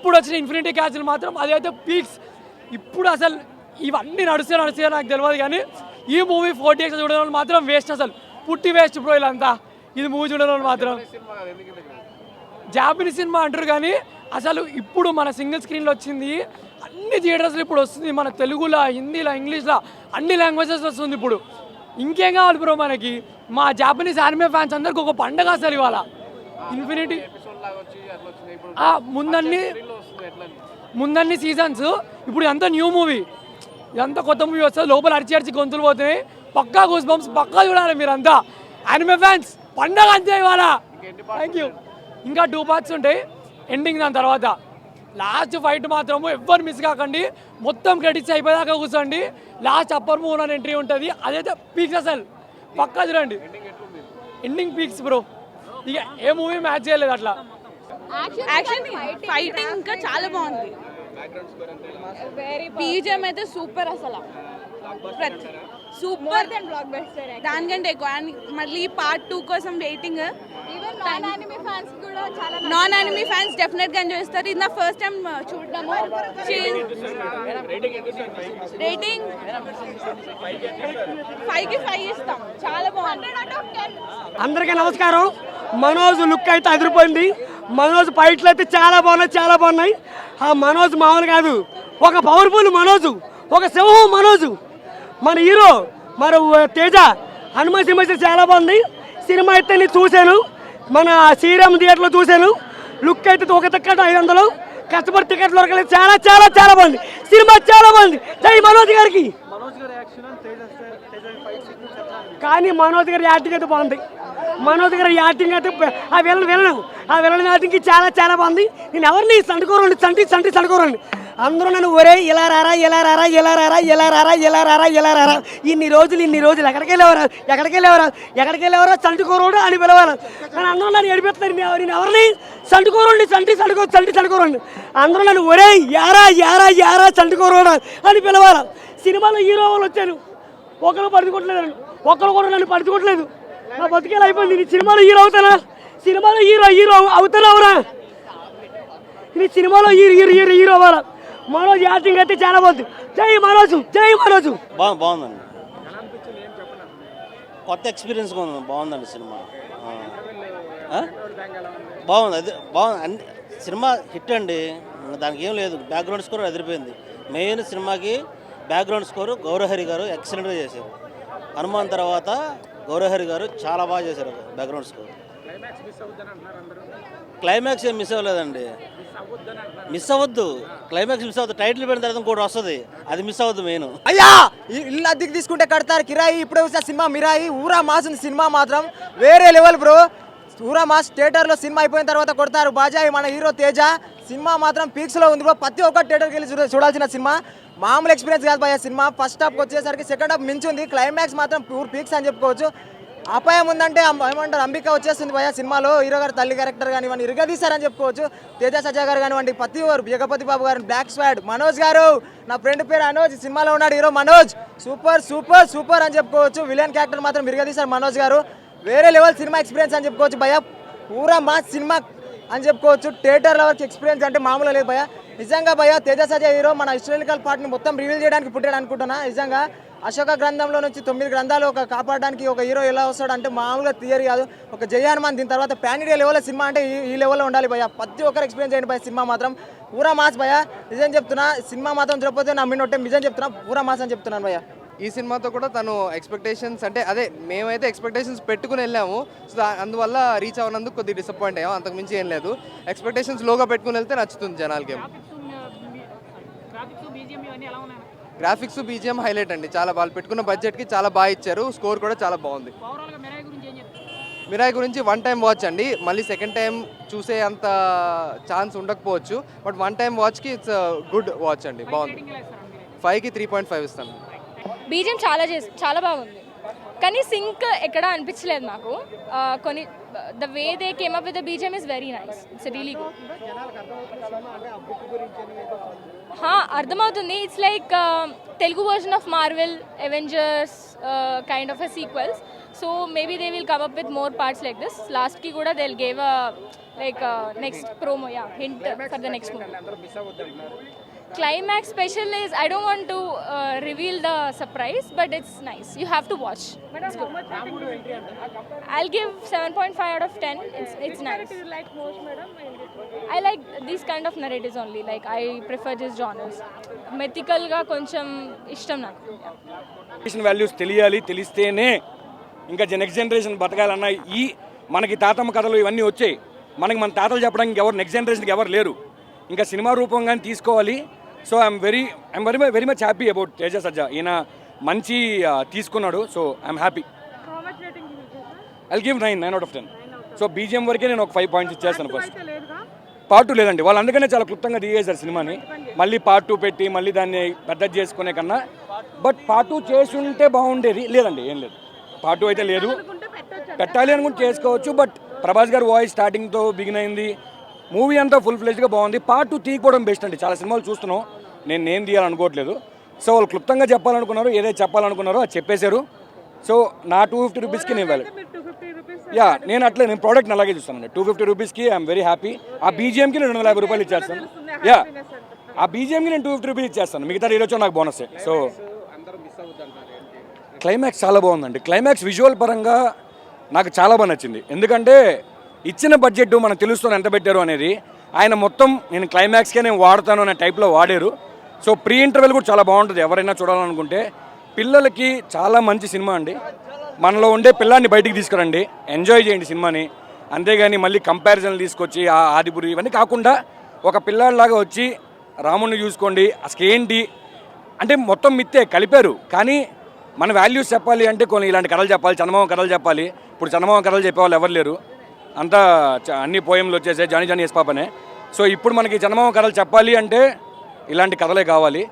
ఇప్పుడు వచ్చిన ఇన్ఫినిటీ క్యాచ్లు మాత్రం అదైతే పీక్స్. ఇప్పుడు అసలు ఇవన్నీ నడుస్తాయి నాకు తెలియదు, కానీ ఈ మూవీ 4DX చూడడం వాళ్ళు మాత్రం వేస్ట్, అసలు పుట్టి వేస్ట్ బ్రో వీళ్ళంతా. ఇది మూవీ చూడడం వాళ్ళు మాత్రం జాపనీస్ సినిమా అంటారు, కానీ అసలు ఇప్పుడు మన సింగిల్ స్క్రీన్లో వచ్చింది, అన్ని థియేటర్స్లో ఇప్పుడు వస్తుంది, మన తెలుగులో, హిందీలో, ఇంగ్లీష్లో అన్ని లాంగ్వేజెస్ వస్తుంది ఇప్పుడు. ఇంకేం కావాలి బ్రో మనకి? మా జాపనీస్ యానిమే ఫ్యాన్స్ అందరికి ఒక పండగ అసలు ఇవాళ. ఇన్ఫినిటీ ముందన్ని సీజన్స్, ఇప్పుడు అంతా న్యూ మూవీ, ఇదంతా కొత్త మూవీ వస్తుంది, లోపల అరిచి గొంతులు పోతున్నాయి. పక్కా గూస్ బంప్స్ పక్కా చూడాలి మీరంతా, యానిమే ఫ్యాన్స్ పండగ అంతే ఇవాళ. Thank you. ఇంకా 2 పార్ట్స్ ఉంటాయి ఎండింగ్, దాని తర్వాత లాస్ట్ ఫైట్ మాత్రము ఎవ్వరు మిస్ కాకండి, మొత్తం క్రెడిట్స్ అయిపోయాక కూర్చోండి. లాస్ట్ అప్పర్ మూవ్ అని ఎంట్రీ ఉంటుంది, అదైతే పీక్స్ అసలు పక్కా చూడండి. ఎండింగ్ పీక్స్ బ్రో, ఇక ఏ మూవీ మ్యాచ్ చేయలేదు అట్లా. యాక్షన్ ఫైటింగ్ ఇంకా చాలా బాగుంది. బీజిఎం అయితే సూపర్, అసలు సూపర్, దానికంటే ఎక్కువ. మళ్ళీ పార్ట్ 2 కోసం waiting. Non anime fans definite గా ఎంజాయ్ చేస్తారు. ఇది నా ఫస్ట్ టైం చూడడము. రేటింగ్ 5కి 5 ఇస్తాం, చాలా బాగుంది. అందరికీ నమస్కారం. మనోజ్ లుక్ అయితే అదిరిపోయింది. మనోజ్ ఫైట్లు అయితే చాలా బాగున్నాయి. ఆ మనోజ్ మామూలు కాదు, ఒక పవర్ఫుల్ మనోజు, ఒక సింహం మనోజు. మన హీరో మరి తేజ హనుమాన్ సినిమా అయితే చాలా బాగుంది. సినిమా అయితే నేను చూశాను, మన శ్రీరామ్ థియేటర్లో చూశాను. లుక్ అయితే ఒక టికెట్ 500, కస్టమర్ టికెట్ దొరకలేదు. చాలా బాగుంది సినిమా, చాలా బాగుంది. జై మనోజ్ గారికి. కానీ మనోజ్ గారి యాక్టింగ్ అయితే బాగుంది. మనోజ్ గారి యాక్టింగ్ అయితే ఆ విలన్ యాక్టింగ్కి చాలా బాగుంది. నేను ఎవరిని సండుకోరండి అందరూ నన్ను ఒరే ఇలా రారా ఇన్ని రోజులు ఎక్కడికి వెళ్ళేవారా సండుకోరోడు అని పిలవాలి. కానీ అందరూ నన్ను ఏడిపిస్తారు, నేను ఎవరిని సండుకోరండి అందరూ నన్ను ఒరే యారా సండుకోరోడు అని పిలవాలి. సినిమాలో హీరో వాళ్ళు వచ్చాను, ఒకరు పడుకోవట్లేదు, ఒకరు కూడా నన్ను పడుకోవట్లేదు. నా బతికేలా అయిపోయింది. నీ సినిమాలో హీరో అవుతానా? సినిమాలో హీరో అవుతానవరా? నీ సినిమాలో హీరో అవ్వాలా? మనోజ్ యాక్టింగ్ అయితే చాలా బాగుంది. జై మనోజు. బాగుందండి, కొత్త ఎక్స్పీరియన్స్ బాగుందండి సినిమా. బాగుంది, అది బాగుంది. సినిమా హిట్ అండి, దానికి ఏం లేదు. బ్యాక్గ్రౌండ్ స్కోర్ అదిరిపోయింది. మెయిన్ సినిమాకి బ్యాక్గ్రౌండ్ స్కోరు గౌరహరి గారు ఎక్సలెంట్గా చేశారు. హనుమాన్ తర్వాత గౌరహరి గారు చాలా బాగా చేశారు బ్యాక్గ్రౌండ్ స్కోర్. క్లైమాక్స్ ఏం మిస్ అవ్వలేదండి. క్లైమాక్స్ మిస్ అవ్వద్దు. టైటిల్ పెట్టిన తర్వాత కూడా వస్తుంది, అది మిస్ అవ్వద్దు. మెయిన్ అయ్యా ఇల్లు అద్దెకి తీసుకుంటే కడతారు కిరాయి. ఇప్పుడు వచ్చే సినిమా మిరాయి ఊరా మాస్ ఉంది. సినిమా మాత్రం వేరే లెవెల్ బ్రో. ఊరా మాస్ థియేటర్లో సినిమా అయిపోయిన తర్వాత కొడతారు బాజాయి మన హీరో తేజ. సినిమా మాత్రం పీక్స్లో ఉంది బ్రో. ప్రతి ఒక్క థియేటర్కి వెళ్ళి చూడాల్సిన సినిమా. మామూలు ఎక్స్పీరియన్స్ కాదు భయ సినిమా. ఫస్ట్ హాఫ్కి వచ్చేసరికి సెకండ్ హాఫ్ మించింది. క్లైమాక్స్ మాత్రం ప్యూర్ పీక్స్ అని చెప్పుకోవచ్చు. అపాయం ఉందంటే ఏమంటారు, అంబిక వచ్చేస్తుంది భయ సినిమాలో. హీరో గారు తల్లి క్యారెక్టర్ కానివ్వండి ఇరగదీశారని చెప్పుకోవచ్చు. తేజ సజ్జా గారు కానివ్వండి, ప్రతి ఒక్కరు, జగపతి బాబు గారు, బ్లాక్ స్వాడ్, మనోజ్ గారు, నా ఫ్రెండ్ పేరు అనోజ్, సినిమాలో ఉన్నాడు హీరో మనోజ్. సూపర్ అని చెప్పుకోవచ్చు. విలన్ క్యారెక్టర్ మాత్రం ఇరగదీశారు మనోజ్ గారు. వేరే లెవెల్ సినిమా ఎక్స్పీరియన్స్ అని చెప్పుకోవచ్చు భయ. పూరా మాస్ సినిమా అని చెప్పుకోవచ్చు. థియేటర్ లెవెల్ ఎక్స్పీరియన్స్ అంటే మామూలు లేదు భయ. నిజంగా భయ తేజ సజ్జా హీరో మన హిస్టారికల్ పార్ట్ని మొత్తం రివీల్ చేయడానికి పుట్టాడు అనుకుంటున్నా. నిజంగా అశోక గ్రంథంలో నుంచి 9 గ్రంథాలు కాపాడడానికి ఒక హీరో ఎలా వస్తాడు అంటే మామూలుగా థియరీ కాదు. ఒక జయ హనుమాన్, దీని తర్వాత పాన్ ఇండియా లెవెల్లో సినిమా అంటే ఈ లెవెల్లో ఉండాలి భయ. ప్రతి ఒక్కరు ఎక్స్పీరియన్స్ చేయండి భయ. సినిమా మాత్రం పూరా మాస్ భయ. నిజం చెప్తున్నా, సినిమా మాత్రం తిరుపతి నమ్మినట్టే నిజం చెప్తున్నా, పూరా మాస్ అని చెప్తున్నాను భయ. ఈ సినిమాతో కూడా తను ఎక్స్పెక్టేషన్స్ అంటే అదే మేమైతే ఎక్స్పెక్టేషన్స్ పెట్టుకుని వెళ్ళాము. సో అందువల్ల రీచ్ అవ్వనందుకు కొద్దిగా డిసప్పాయింట్ అయ్యాము, అంతకుమించి ఏం లేదు. ఎక్స్పెక్టేషన్స్ లోగా పెట్టుకుని వెళ్తే నచ్చుతుంది జనాలకి. గ్రాఫిక్స్ బీజిఎం హైలైట్ అండి, చాలా బాగా పెట్టుకున్న బడ్జెట్కి చాలా బాగా ఇచ్చారు. స్కోర్ కూడా చాలా బాగుంది. మిరాయి గురించి 1 టైం వాచ్ అండి, మళ్ళీ సెకండ్ టైం చూసే అంత ఛాన్స్ ఉండకపోవచ్చు. బట్ 1 టైం వాచ్కి ఇట్స్ గుడ్ వాచ్ అండి, బాగుంది. 5కి 3.5 ఇస్తాను. బీజిఎం చాలా బాగుంది, కానీ సింక్ ఎక్కడ అనిపించలేదు నాకు. కొన్ని the way they came up with the BGM is very nice. It's really good. అర్థమవుతుంది. It's like Telugu version of Marvel, Avengers kind of a sequels. So maybe they will come up with more parts like this. లాస్ట్కి కూడా they will give a like next promo, yeah, hint for the next movie. Climax special is, I don't want to reveal the surprise, but it's nice. You have to watch. It's good. I'll give 7.5 out of 10. It's nice. I like these kind of narratives only. Like I prefer these genres. Mythical ga koncham ishtam naku. Generation values తెలియాలి, తెలిస్తేనే ఇంకా next generation బతకాలన్న ఈ మనకి తాతమ్మ కథలు ఇవన్నీ వచ్చాయి. మనకి మన తాతలు చెప్పడానికి ఎవరు నెక్స్ట్ జనరేషన్కి ఎవరు లేరు. ఇంకా సినిమా రూపంగానే తీసుకోవాలి. So I'm very much happy about Teja Sajja. ఈయన మంచి తీసుకున్నాడు. So I'm happy. I'll give 9 out of 10. So BGM వరకే నేను ఒక 5 points ఇచ్చేస్తాను. ఫస్ట్ పార్ట్ 2 లేదండి, వాళ్ళు అందుకనే చాలా క్లుప్తంగా దిగేశారు సినిమాని. మళ్ళీ పార్ట్ 2 పెట్టి మళ్ళీ దాన్ని పెద్దది చేసుకునే కన్నా బట్ పార్ట్ 2 చేసి ఉంటే బాగుండేది. లేదండి, ఏం లేదు, పార్ట్ 2 అయితే లేదు. పెట్టాలి అనుకుంటే చేసుకోవచ్చు. బట్ ప్రభాస్ గారు వాయిస్ స్టార్టింగ్తో బిగిన్ అయింది. మూవీ అంతా ఫుల్ ఫ్లెజ్గా బాగుంది. పార్ట్ 2 తీయకపోవడం బెస్ట్ అండి. చాలా సినిమాలు చూస్తున్నాం, నేను తీయాలనుకోవట్లేదు. సో వాళ్ళు క్లుప్తంగా చెప్పాలనుకున్నారు, ఏదైతే చెప్పాలనుకున్నారో అది చెప్పేశారు. సో నా 250 రూపీస్కి నేను వెళ్ళాలి. యా, నేను ప్రోడక్ట్ని అలాగే చూస్తానండి. 250 రూపీస్కి ఐఎమ్ వెరీ హ్యాపీ. ఆ బీజిఎంకి నేను 250 రూపాయలు ఇచ్చేస్తాను. యా, ఆ బీజిఎంకి నేను 250 రూపీస్ ఇచ్చేస్తాను. మిగతా ఈరోజు నాకు బోనస్. సో క్లైమాక్స్ చాలా బాగుందండి. క్లైమాక్స్ విజువల్ పరంగా నాకు చాలా బాగా నచ్చింది. ఎందుకంటే ఇచ్చిన బడ్జెట్ మనకు తెలుస్తుంది ఎంత పెట్టారు అనేది. ఆయన మొత్తం నేను క్లైమాక్స్కే నేను వాడతాను అనే టైప్లో వాడారు. సో ప్రీ ఇంటర్వెల్ కూడా చాలా బాగుంటుంది. ఎవరైనా చూడాలనుకుంటే పిల్లలకి చాలా మంచి సినిమా అండి. మనలో ఉండే పిల్లాన్ని బయటికి తీసుకురండి, ఎంజాయ్ చేయండి సినిమాని. అంతేగాని మళ్ళీ కంపారిజన్లు తీసుకొచ్చి ఆ ఆదిపురి ఇవన్నీ కాకుండా ఒక పిల్లాడిలాగా వచ్చి రాముడిని చూసుకోండి. అసలు ఏంటి అంటే మొత్తం మిత్తే కలిపారు. కానీ మన వాల్యూస్ చెప్పాలి అంటే కొన్ని ఇలాంటి కథలు చెప్పాలి, చందమామ కథలు చెప్పాలి. ఇప్పుడు చందమామ కథలు చెప్పేవాళ్ళు ఎవరు లేరు. అంతా అన్ని పోయంలు వచ్చేసాయి, జానీ ఎస్ పాపనే. సో ఇప్పుడు మనకి చందమామ కథలు చెప్పాలి అంటే ఇలాంటి కథలే కావాలి.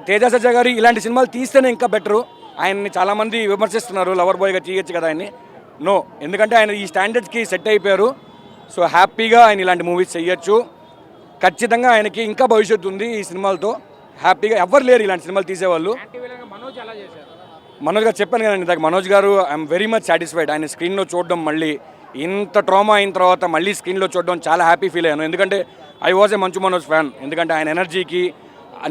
తేజ సజ్జా గారు ఇలాంటి సినిమాలు తీస్తేనే ఇంకా బెటరు. ఆయన్ని చాలామంది విమర్శిస్తున్నారు, లవర్ బాయ్గా తీయచ్చు కదా ఆయన్ని. నో, ఎందుకంటే ఆయన ఈ స్టాండర్డ్స్కి సెట్ అయిపోయారు. సో హ్యాపీగా ఆయన ఇలాంటి మూవీస్ చెయ్యొచ్చు. ఖచ్చితంగా ఆయనకి ఇంకా భవిష్యత్తు ఉంది ఈ సినిమాలతో. హ్యాపీగా ఎవరు లేరు ఇలాంటి సినిమాలు తీసేవాళ్ళు. మనోజ్ గారు చెప్పాను కదండి ఇందాక, మనోజ్ గారు ఐఎమ్ వెరీ మచ్ సాటిస్ఫైడ్. ఆయన స్క్రీన్లో చూడడం, మళ్ళీ ఇంత ట్రామా అయిన తర్వాత మళ్ళీ స్క్రీన్లో చూడడం చాలా హ్యాపీ ఫీల్ అయ్యాను. ఎందుకంటే I was a Manchu Manoj fan. ఎందుకంటే ఆయన ఎనర్జీకి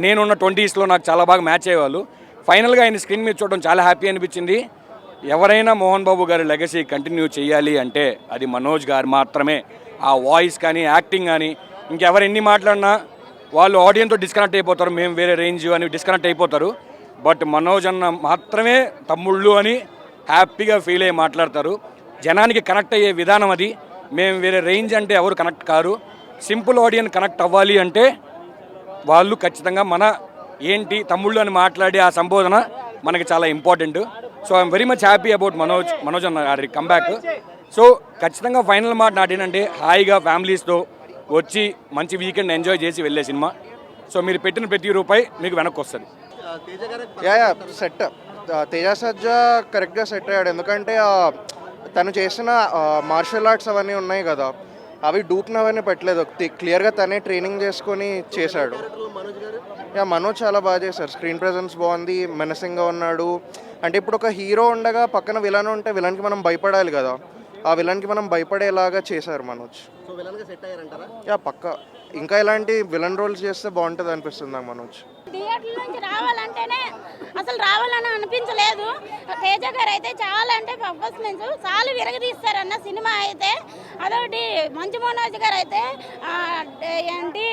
నేనున్న 20sలో నాకు చాలా బాగా మ్యాచ్ అయ్యేవాళ్ళు. ఫైనల్గా ఆయన స్క్రీన్ మీద చూడడం చాలా హ్యాపీ అనిపించింది. ఎవరైనా మోహన్ బాబు గారి లెగసీ కంటిన్యూ చేయాలి అంటే అది మనోజ్ గారు మాత్రమే. ఆ వాయిస్ కానీ, యాక్టింగ్ కానీ, ఇంకెవరు ఎన్ని మాట్లాడినా వాళ్ళు ఆడియన్స్తో డిస్కనెక్ట్ అయిపోతారు. మేము వేరే రేంజ్ అని డిస్కనెక్ట్ అయిపోతారు. బట్ మనోజ్ అన్న మాత్రమే తమ్ముళ్ళు అని హ్యాపీగా ఫీల్ అయ్యి మాట్లాడతారు. జనానికి కనెక్ట్ అయ్యే విధానం అది. మేము వేరే రేంజ్ అంటే ఎవరు connect car. Simple audience connect అవ్వాలి అంటే వాళ్ళు ఖచ్చితంగా మన ఏంటి తమ్ముళ్ళు అని మాట్లాడే ఆ సంబోధన మనకి చాలా important. So I'm very much happy about Manoj అన్న గారి కంబ్యాక్. సో ఖచ్చితంగా ఫైనల్ మాట నాటేనంటే హాయిగా ఫ్యామిలీస్తో వచ్చి మంచి వీకెండ్ ఎంజాయ్ చేసి వెళ్ళే సినిమా. సో మీరు పెట్టిన ప్రతి రూపాయి మీకు వెనక్కి వస్తుంది. సెట్ తేజ సజ్జా కరెక్ట్గా సెట్ అయ్యాడు. ఎందుకంటే తను చేసిన మార్షల్ ఆర్ట్స్ అవన్నీ ఉన్నాయి కదా, అవి డూప్నవన్నీ పెట్టలేదు. క్లియర్గా తనే ట్రైనింగ్ చేసుకొని చేశాడు. మనోజ్ చాలా బాగా చేశారు. స్క్రీన్ ప్రెజెన్స్ బాగుంది, మెనసింగ్గా ఉన్నాడు. అంటే ఇప్పుడు ఒక హీరో ఉండగా పక్కన విలన్ ఉంటే విలన్కి మనం భయపడాలి కదా, ఆ విలన్కి మనం భయపడేలాగా చేశారు మనోజ్. పక్క ఇంకా ఇలాంటి విలన్ రోల్స్ చేస్తే బాగుంటుంది అనిపిస్తుంది నాకు మనోజ్. థియేటర్ నుంచి రావాలంటేనే అసలు రావాలని అనిపించలేదు. తేజ గారు అయితే చాలా అంటే పర్ఫార్మెన్స్ చాలా విరగదీస్తారన్న సినిమా అయితే. అదొకటి మంచు మనోజ్ గారు అయితే ఏంటి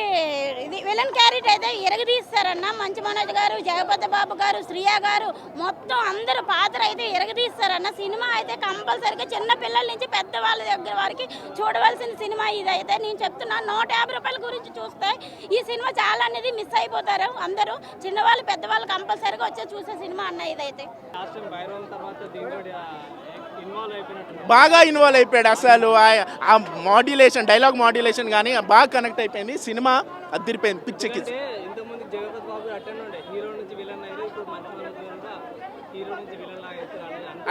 ఇది విలన్ క్యారెక్టర్ అయితే విరగదీస్తారన్న. మంచు మనోజ్ గారు, జగపతి బాబు గారు, శ్రియా గారు మొత్తం అందరూ పాత్ర అయితే విరగదీస్తారన్న. సినిమా అయితే కంపల్సరీగా చిన్న పిల్లల నుంచి పెద్దవాళ్ళ దగ్గర వారికి చూడవలసిన సినిమా ఇదైతే. నేను చెప్తున్నా 150 రూపాయల గురించి చూస్తే ఈ సినిమా చాలా అనేది మిస్ అయిపోతారు అందరూ. చిన్నవాళ్ళు పెద్దవాళ్ళు కంపల్సరీగా వచ్చి చూసే సినిమా అన్న ఇదైతే. బాగా ఇన్వాల్వ్ అయిపోయాడు అసలు. ఆ మాడ్యులేషన్, డైలాగ్ మాడ్యులేషన్ కానీ బాగా కనెక్ట్ అయిపోయింది. సినిమా అదిరిపోయింది, పిచ్చెక్కి.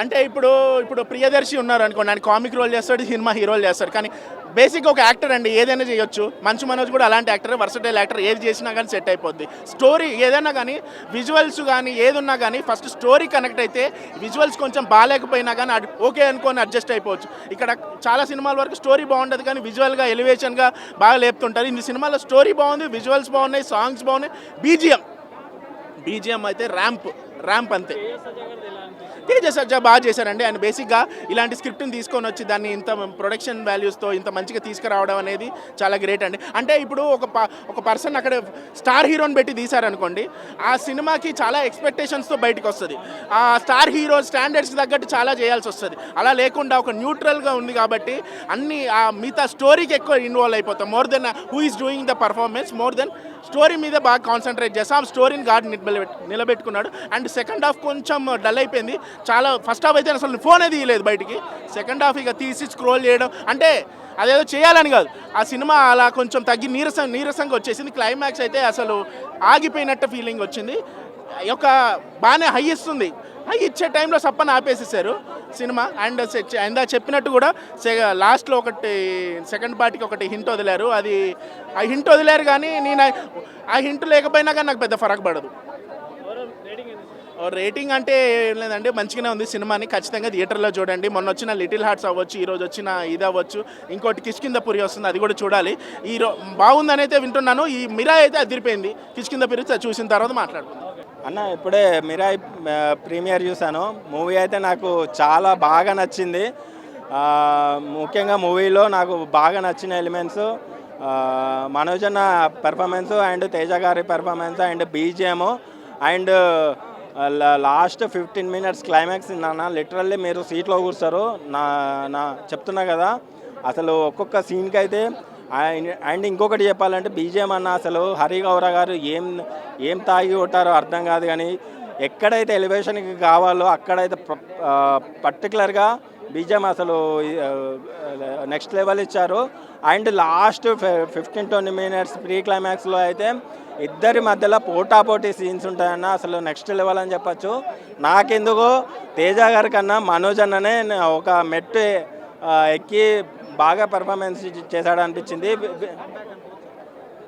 అంటే ఇప్పుడు ప్రియదర్శి ఉన్నారు అనుకోండి, ఆయన కామిక్ రోల్ చేస్తాడు, సినిమా హీరోలు చేస్తాడు. కానీ బేసిక్ ఒక యాక్టర్ అండి, ఏదైనా చేయొచ్చు. మంచు మనోజ్ కూడా అలాంటి యాక్టర్, వర్సటైల్ యాక్టర్, ఏది చేసినా కానీ సెట్ అయిపోద్ది. స్టోరీ ఏదైనా కానీ, విజువల్స్ కానీ ఏది ఉన్నా కానీ ఫస్ట్ స్టోరీ కనెక్ట్ అయితే విజువల్స్ కొంచెం బాగాలేకపోయినా కానీ ఓకే అనుకొని అడ్జస్ట్ అయిపోవచ్చు. ఇక్కడ చాలా సినిమాల వరకు స్టోరీ బాగుంటుంది కానీ విజువల్గా ఎలివేషన్గా బాగా లేపుతుంటారు. ఈ సినిమాలో స్టోరీ బాగుంది, విజువల్స్ బాగున్నాయి, సాంగ్స్ బాగున్నాయి, బీజిఎం అయితే ర్యాంప్ అంతే. తేజ సజ్జా బాగా చేశారండి. ఆయన బేసిక్గా ఇలాంటి స్క్రిప్ట్ని తీసుకొని వచ్చి దాన్ని ఇంత ప్రొడక్షన్ వాల్యూస్తో ఇంత మంచిగా తీసుకురావడం అనేది చాలా గ్రేట్ అండి. అంటే ఇప్పుడు ఒక పర్సన్ అక్కడ స్టార్ హీరోని పెట్టి తీశారనుకోండి, ఆ సినిమాకి చాలా ఎక్స్పెక్టేషన్స్తో బయటకు వస్తుంది. ఆ స్టార్ హీరో స్టాండర్డ్స్కి తగ్గట్టు చాలా చేయాల్సి వస్తుంది. అలా లేకుండా ఒక న్యూట్రల్గా ఉంది కాబట్టి అన్ని మిగతా స్టోరీకి ఎక్కువ ఇన్వాల్వ్ అయిపోతాం. More than who is doing the performance, more than story మీద బాగా కాన్సన్ట్రేట్ చేస్తాం. ఆ స్టోరీని గాడ్ నిలబెట్టుకున్నాడు. అండ్ సెకండ్ హాఫ్ కొంచెం డల్ అయిపోయింది. చాలా ఫస్ట్ హాఫ్ అయితే అసలు ఫోనే తీయలేదు బయటికి. సెకండ్ హాఫ్ ఇక తీసి స్క్రోల్ చేయడం, అంటే అదేదో చేయాలని కాదు, ఆ సినిమా అలా కొంచెం తగ్గి నీరసంగా వచ్చేసింది. క్లైమాక్స్ అయితే అసలు ఆగిపోయినట్టు ఫీలింగ్ వచ్చింది. ఒక బాగానే హై ఇస్తుంది, హై ఇచ్చే టైంలో సప్పని ఆపేసేసారు సినిమా. అండ్ ఇందాక చెప్పినట్టు కూడా లాస్ట్లో ఒకటి సెకండ్ పార్ట్కి ఒకటి హింట్ వదిలారు. అది ఆ హింట్ వదిలారు కానీ నేను ఆ హింట్ లేకపోయినా కానీ నాకు పెద్ద ఫరక్ పడదు. రేటింగ్ అంటే ఏం లేదండి, మంచిగానే ఉంది. సినిమాని ఖచ్చితంగా థియేటర్లో చూడండి. మొన్న వచ్చిన లిటిల్ హార్ట్స్ అవ్వచ్చు, ఈరోజు వచ్చిన ఇది అవ్వచ్చు, ఇంకోటి కిష్కిందపురి వస్తుంది, అది కూడా చూడాలి. బాగుందని అయితే వింటున్నాను. ఈ మిరాయ్ అయితే అదిరిపోయింది. కిష్కిందపురి చూసిన తర్వాత మాట్లాడుకుందాం. అన్న ఇప్పుడే మిరాయ్ ప్రీమియర్ చూశాను. మూవీ అయితే నాకు చాలా బాగా నచ్చింది. ముఖ్యంగా మూవీలో నాకు బాగా నచ్చిన ఎలిమెంట్స్ మనోజ్ అన్న పెర్ఫార్మెన్స్ అండ్ తేజ గారి performance and BGM and last 15 minutes climax నాన్న లిటరల్లీ మీరు సీట్లో కూర్చారు. నా చెప్తున్నా కదా, అసలు ఒక్కొక్క సీన్కి అయితే. అండ్ ఇంకొకటి చెప్పాలంటే బీజిఎం అన్న అసలు హరి గౌర గారు ఏం తాగి కొట్టారో అర్థం కాదు కానీ ఎక్కడైతే ఎలివేషన్కి కావాలో అక్కడైతే పర్టికులర్గా బీజిఎం అసలు నెక్స్ట్ లెవెల్ ఇచ్చారు. అండ్ లాస్ట్ 15-20 minutes ప్రీ క్లైమాక్స్లో అయితే ఇద్దరి మధ్యలో పోటాపోటీ సీన్స్ ఉంటాయన్న, అసలు నెక్స్ట్ లెవెల్ అని చెప్పచ్చు. నాకెందుకు తేజ గారి కన్నా మనోజ్ అన్ననే ఒక మెట్టు ఎక్కి బాగా పెర్ఫార్మెన్స్ చేశాడు అనిపించింది.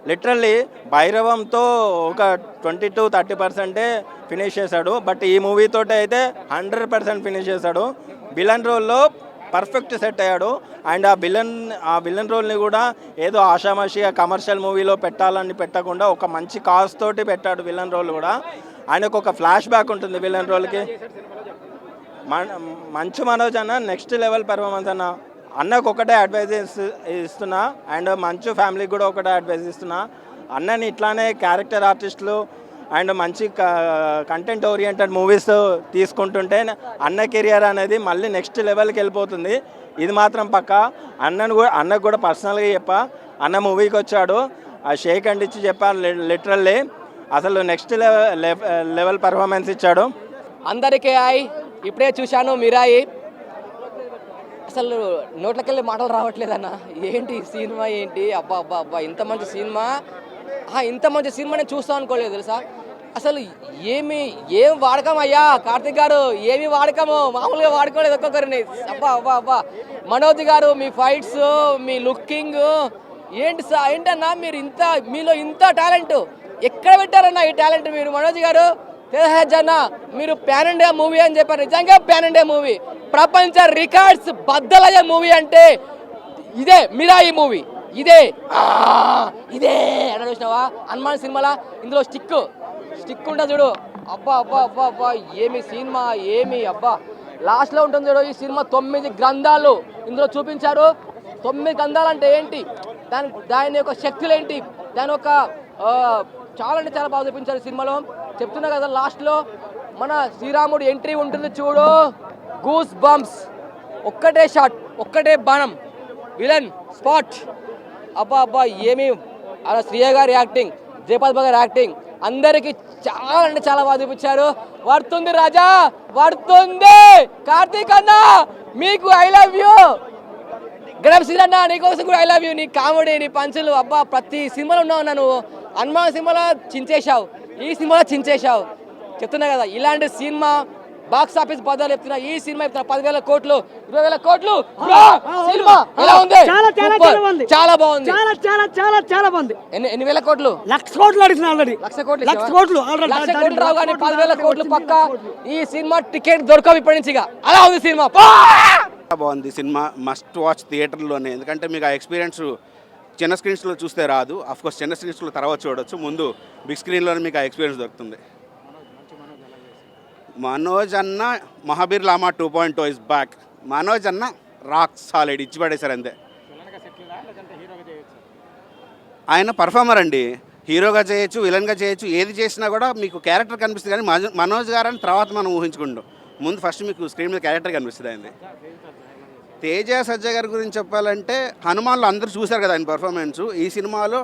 లిటరల్లీ భైరవంతో ఒక 20-30% ఫినిష్ చేశాడు. బట్ ఈ మూవీతో అయితే 100% ఫినిష్ చేశాడు. విలన్ రోల్లో పర్ఫెక్ట్ సెట్ అయ్యాడు. అండ్ ఆ విలన్ రోల్ని కూడా ఏదో ఆషామాషిగా కమర్షియల్ మూవీలో పెట్టాలని పెట్టకుండా ఒక మంచి కాజ్ తోటి పెట్టాడు విలన్ రోల్ కూడా. ఆయనకు ఒక ఫ్లాష్ బ్యాక్ ఉంటుంది విలన్ రోల్కి. మంచు మనోజ్ అన్న నెక్స్ట్ లెవెల్ పెర్ఫార్మెన్స్ అన్న. అన్నకు ఒకటే అడ్వైజ్ ఇస్తున్నా అండ్ మంచు ఫ్యామిలీకి కూడా ఒకటే అడ్వైజ్ ఇస్తున్నా. అన్నని ఇట్లానే క్యారెక్టర్ ఆర్టిస్టులు అండ్ మంచి కంటెంట్ ఓరియంటెడ్ మూవీస్ తీసుకుంటుంటే అన్న కెరియర్ అనేది మళ్ళీ నెక్స్ట్ లెవెల్కి వెళ్ళిపోతుంది. ఇది మాత్రం పక్క. అన్నకు కూడా పర్సనల్గా చెప్పా, అన్న మూవీకి వచ్చాడు, ఆ షేక్ అండ్ ఇచ్చి చెప్పాను. లిటరల్లీ అసలు నెక్స్ట్ లెవెల్ పర్ఫార్మెన్స్ ఇచ్చాడు. అందరికీ హాయ్. ఇప్పుడే చూశాను మిరాయి. అసలు నోట్లకెళ్ళి మాటలు రావట్లేదన్న. ఏంటి సినిమా ఏంటి, అబ్బా అబ్బా అబ్బా ఇంత మంచి సినిమా, ఇంత మంచి సినిమా నేను చూస్తాను అనుకోలేదు తెలుసా. అసలు ఏం వాడకం అయ్యా కార్తిక్ గారు, ఏమి వాడకము, మామూలుగా వాడుకోలేదు ఒక్కొక్కరిని. అబ్బా అబ్బా అబ్బా మనోజ్ గారు మీ ఫైట్స్, మీ లుకింగ్ ఏంటన్నా మీలో ఇంత టాలెంట్ ఎక్కడ పెట్టారన్నా ఈ టాలెంట్ మీరు? మనోజ్ గారు తెజన్న మీరు ప్యాన్ ఇండియా మూవీ అని చెప్పారు. నిజంగా ప్యాన్ ఇండియా మూవీ, ప్రపంచ రికార్డ్స్ బద్దలయ్యే మూవీ అంటే ఇదే మిరాయి మూవీ. ఇదే అని చూసినావా హనుమాన్ సినిమాలా? ఇందులో స్టిక్ ఉంటుంది చూడు. అబ్బా అబ్బా అబ్బా అబ్బా ఏమి సినిమా, ఏమి అబ్బా. లాస్ట్లో ఉంటుంది చూడు ఈ సినిమా. 9 గ్రంథాలు ఇందులో చూపించారు. 9 గ్రంథాలు అంటే ఏంటి, దాని యొక్క శక్తులు ఏంటి, దాని యొక్క చాలా అంటే చాలా బాగా చూపించారు సినిమాలో. చెప్తున్నా కదా, లాస్ట్లో మన శ్రీరాముడు ఎంట్రీ ఉంటుంది చూడు, గూస్ బంప్స్. ఒక్కటే షాట్, ఒక్కటే బాణం, విలన్ స్పాట్. అబ్బా అబ్బా ఏమి అలా శ్రీయ గారి యాక్టింగ్, జయపాల్ గారి యాక్టింగ్ అందరికీ చాలా అంటే చాలా బాగా చూపించారు. పడుతుంది రాజా, పడుతుంది. కార్తీక్ అన్న మీకు ఐ లవ్ యూ. గణప్ శ్రీ అన్న నీకోసం కూడా ఐ లవ్ యూ. నీ కామెడీ, నీ పంచులు, అబ్బా ప్రతి సినిమాలో ఉన్నావు అన్న నువ్వు. హనుమాన్ సినిమాలో చించేశావు, ఈ సినిమాలో చించేశావు. చెప్తున్నా కదా, ఇలాంటి సినిమా బాక్స్ ఆఫీస్ పదాలు చెప్తున్నా, ఈ సినిమా చెప్తున్నా 10,000 కోట్లు 20,000 కోట్లు. సినిమా ఎలా ఉంది? చాలా బాగుంది. చాలా బాగుంది. ఎన్ని వేల కోట్లు? 1,00,000 కోట్లు అడిగిన ఆల్రెడీ. 1,00,000 కోట్లు రావు కానీ 10,000 కోట్లు పక్క. ఈ సినిమా టికెట్ దొరకవు ఇప్పటి నుంచి. అలా ఉంది సినిమా. బాగుంది సినిమా, మస్ట్ వాచ్ థియేటర్లోనే. ఎందుకంటే మీకు ఆ ఎక్స్పీరియన్స్ చిన్న స్క్రీన్స్లో చూస్తే రాదు. అఫ్కోర్స్ చిన్న స్క్రీన్స్లో తర్వాత చూడొచ్చు, ముందు బిగ్ స్క్రీన్లోనే మీకు ఆ ఎక్స్పీరియన్స్ దొరుకుతుంది. మనోజ్ అన్న మహాబీర్ లామా 2.0 ఇస్ బ్యాక్. మనోజ్ అన్న రాక్ సాలిడ్ ఇచ్చి పడేశారు అంతే. ఆయన పర్ఫార్మర్ అండి, హీరోగా చేయొచ్చు, విలన్గా చేయొచ్చు, ఏది చేసినా కూడా మీకు క్యారెక్టర్ కనిపిస్తుంది. కానీ మనోజ్ గారు అని తర్వాత మనం ఊహించుకుంటాం, ముందు ఫస్ట్ మీకు స్క్రీన్ మీద క్యారెక్టర్ కనిపిస్తుంది ఆయనది. తేజ సజ్జ గారి గురించి చెప్పాలంటే హనుమాన్లో అందరూ చూశారు కదా ఆయన పర్ఫార్మెన్స్. ఈ సినిమాలో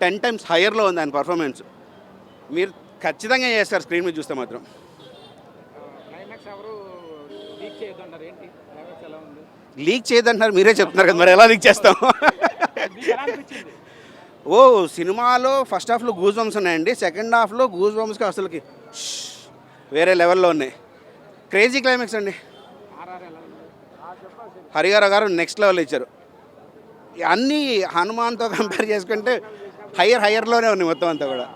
10 times హయ్యర్లో ఉంది ఆయన పర్ఫార్మెన్స్. మీరు ఖచ్చితంగా చేస్తారు స్క్రీన్ మీద చూస్తే మాత్రం. లీక్ చేయదంటున్నారు, మీరే చెప్తున్నారు కదా, మరి ఎలా లీక్ చేస్తాం? ఓ సినిమాలో ఫస్ట్ హాఫ్లో గూస్ బంప్స్ ఉన్నాయండి, సెకండ్ హాఫ్లో గూస్ బంప్స్కి అసలుకి వేరే లెవెల్లో ఉన్నాయి. క్రేజీ క్లైమాక్స్ అండి. హరిహర గారు నెక్స్ట్ లెవెల్ ఇచ్చారు. అన్నీ హనుమాన్తో కంపేర్ చేసుకుంటే హయ్యర్లోనే ఉన్నాయి మొత్తం అంతా కూడా.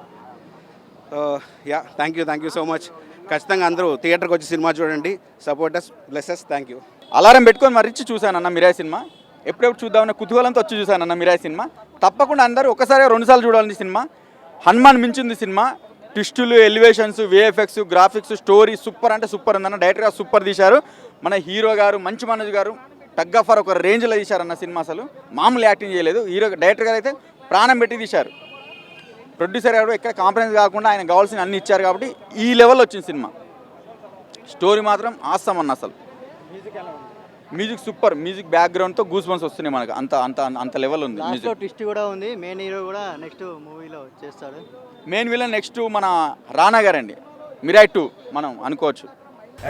Yeah thank you so much. ఖచ్చితంగా అందరూ థియేటర్కి వచ్చి సినిమా చూడండి, supporters blesses. Thank you. Alarm పెట్టుకొని మరిచి చూశానన్న మిరాయి సినిమా. ఎప్పుడెప్పుడు చూద్దామన్న కుతూహలంతో వచ్చి చూశానన్న మిరాయి సినిమా. తప్పకుండా అందరూ ఒకసారి 2 సార్లు చూడాలని సినిమా. హనుమాన్ మించింది సినిమా. ట్విస్టులు, elevations, VFX, graphics, story super అంటే సూపర్ ఉందన్న. డైరెక్టర్ గారు సూపర్ తీశారు. మన హీరో గారు మంచి మనోజ్ గారు టగ్ ఆఫర్ ఒక రేంజ్లో తీశారన్న సినిమా. అసలు మామూలు యాక్టింగ్ చేయలేదు. డైరెక్టర్ గారు అయితే ప్రాణం పెట్టి తీశారు. ప్రొడ్యూసర్ గారు ఎక్కడ కాంప్రమైజ్ కాకుండా ఆయన కావాల్సిన అన్ని ఇచ్చారు కాబట్టి ఈ లెవెల్లో వచ్చింది సినిమా. స్టోరీ మాత్రం ఆసం అన్న. అసలు మ్యూజిక్ సూపర్. మ్యూజిక్ బ్యాక్గ్రౌండ్తో గూస్ బంప్స్ వస్తున్నాయి మనకు. అంత లెవెల్ ఉంది. ట్విస్ట్ కూడా ఉంది. మెయిన్ హీరో కూడా నెక్స్ట్ మూవీలో చేస్తాడు. మెయిన్ విలన్ నెక్స్ట్ మన రానా గారండి. మిరాయి 2 మనం అనుకోవచ్చు.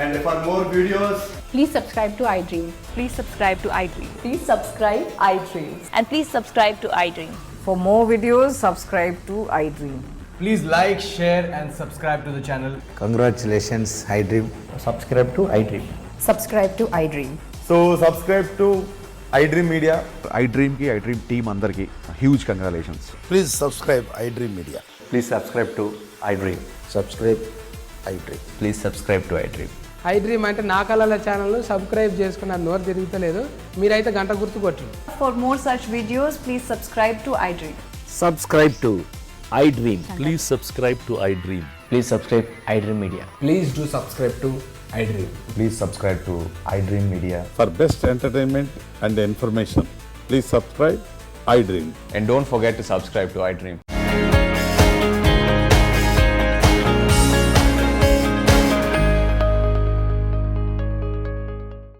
And for more videos, Please subscribe to iDream. Please subscribe to iDream. Please subscribe iDream. And please subscribe to iDream. For more videos, subscribe to iDream. please like, share and subscribe to the channel. Congratulations, iDream. Subscribe to iDream. Subscribe to iDream. So subscribe to iDream Media. iDream team andarki huge congratulations. Please subscribe iDream Media. Please subscribe to iDream. Subscribe iDream. Please subscribe to iDream. iDream అంటే నా కళల channel subscribe చేసుకున్న నోరు తిరుగుతలేదు, మీరైతే గంట గుర్తు కొట్టండి. For more such videos, please subscribe to iDream. Subscribe to iDream. Please subscribe to iDream. Please subscribe iDream Media. Please do subscribe to iDream. Please subscribe to iDream Media. For best entertainment and information, please subscribe iDream. And don't forget to subscribe to iDream.